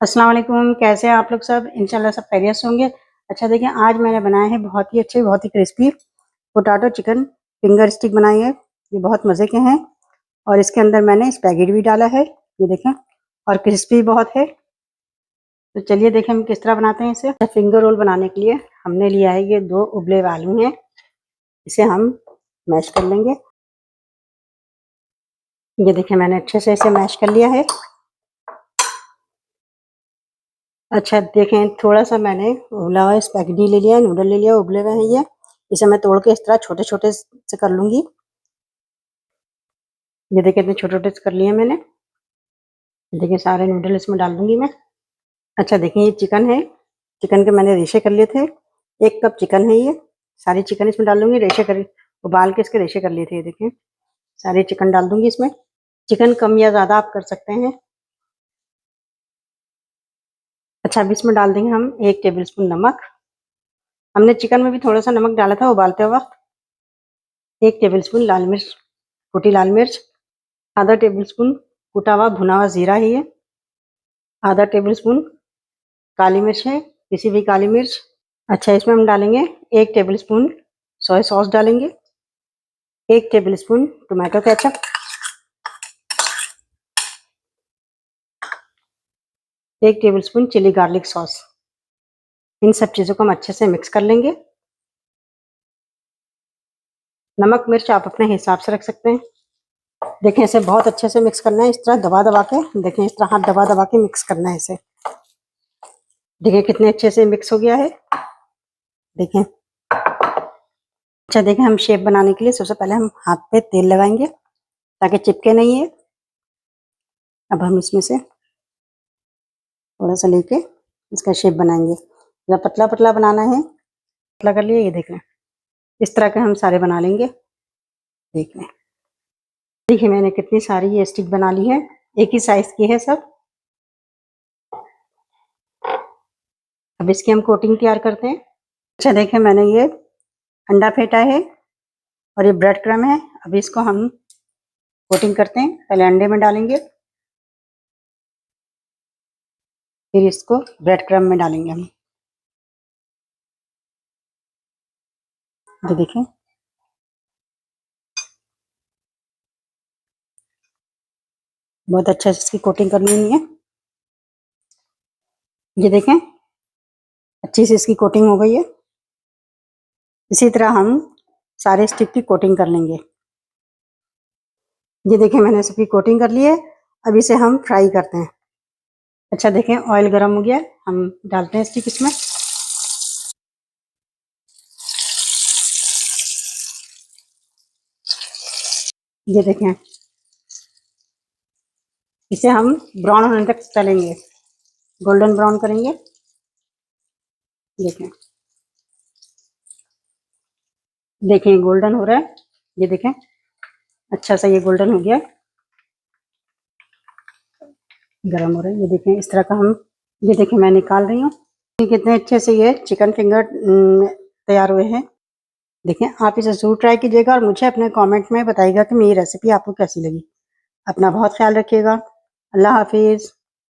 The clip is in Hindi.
अस्सलाम वालेकुम, कैसे हैं आप लोग सब? इंशाल्लाह सब खैरियत से होंगे। अच्छा देखिए, आज मैंने बनाए हैं बहुत ही अच्छे, बहुत ही crispy potato chicken finger stick बनाए हैं। ये बहुत मज़े के हैं और इसके अंदर मैंने स्पैगेटी भी डाला है, ये देखें, और क्रिस्पी बहुत है। तो चलिए देखें हम किस तरह बनाते हैं इसे। फिंगर रोल बनाने के लिए हमने लिया है ये 2 उबले हुए आलू हैं, इसे हम मैश कर लेंगे। ये देखें मैंने अच्छे से इसे मैश कर लिया है। अच्छा देखें, थोड़ा-सा मैंने उबला हुआ स्पैगेटी ले लिया, नूडल ले लिया, उबले हुए हैं ये। इसे मैं तोड़ के इस तरह छोटे-छोटे से कर लूँगी। ये देखिए इतने छोटे-छोटे से कर लिए मैंने। देखिए सारे नूडल इसमें डाल दूँगी मैं। अच्छा देखिए ये चिकन है, चिकन के मैंने रेशे कर लिए थे। 1 कप चिकन है ये, सारी चिकन इसमें डाल दूँगी, रेशे कर उबाल के इसके रेशे कर लिए थे ये देखिए। सारे चिकन डाल दूँगी इसमें। चिकन कम या ज़्यादा आप कर सकते हैं। अच्छा अब इसमें डाल देंगे हम 1 टेबल स्पून नमक। हमने चिकन में भी थोड़ा-सा नमक डाला था उबालते वक़्त। 1 टेबल स्पून लाल मिर्च, कुटी लाल मिर्च, आधा टेबल स्पून कुटा हुआ भुना हुआ ज़ीरा है ये, आधा टेबल स्पून काली मिर्च है, पिसी हुई काली मिर्च। अच्छा इसमें हम डालेंगे 1 टेबल स्पून सोया सॉस डालेंगे, 1 tablespoon tomato ketchup, 1 tablespoon chilli garlic sauce. इन सब चीज़ों को हम अच्छे से मिक्स कर लेंगे। नमक मिर्च आप अपने हिसाब से रख सकते हैं। देखें इसे बहुत अच्छे से मिक्स करना है, इस तरह दबा-दबा के, देखें इस तरह हाथ दबा-दबा के मिक्स करना है इसे। देखिए कितने अच्छे से मिक्स हो गया है, देखें। अच्छा देखिए हम शेप बनाने के लिए सबसे पहले हम हाथ पे तेल लगाएंगे ताकि चिपके नहीं है। अब हम इसमें से थोड़ा सा लेके इसका शेप बनाएंगे। जरा पतला-पतला बनाना है, पतला कर लिए, ये देख लें। इस तरह के हम सारे बना लेंगे, देख लें। देखिए मैंने कितनी सारी ये स्टिक बना ली है, एक ही साइज़ की है सब। अब इसकी हम कोटिंग तैयार करते हैं। अच्छा देखिए मैंने ये अंडा फेंटा है और ये ब्रेड क्रम्ब है। अब इसको हम कोटिंग करते हैं। पहले अंडे में डालेंगे, फिर इसको ब्रेड क्रम्ब में डालेंगे हम। ये देखें, बहुत अच्छा से इसकी कोटिंग करनी है। ये देखें अच्छी से इसकी कोटिंग हो गई है। इसी तरह हम सारे स्टिक की कोटिंग कर लेंगे। ये देखें मैंने सबकी कोटिंग कर ली है। अब इसे हम फ्राई करते हैं। अच्छा देखें ऑयल गर्म हो गया है, हम डालते हैं स्टिक इसमें। ये देखें इसे हम ब्राउन होने तक तलेंगे, गोल्डन ब्राउन करेंगे। देखें देखें गोल्डन हो रहा है, ये देखें अच्छा सा ये गोल्डन हो गया, गर्म हो रहा है। ये देखें इस तरह का हम, ये देखें मैं निकाल रही हूँ। कितने अच्छे से ये चिकन फिंगर तैयार हुए हैं। देखें आप इसे ज़रूर ट्राई कीजिएगा और मुझे अपने कमेंट में बताइएगा कि मेरी रेसिपी आपको कैसी लगी। अपना बहुत ख्याल रखिएगा। अल्लाह हाफिज़।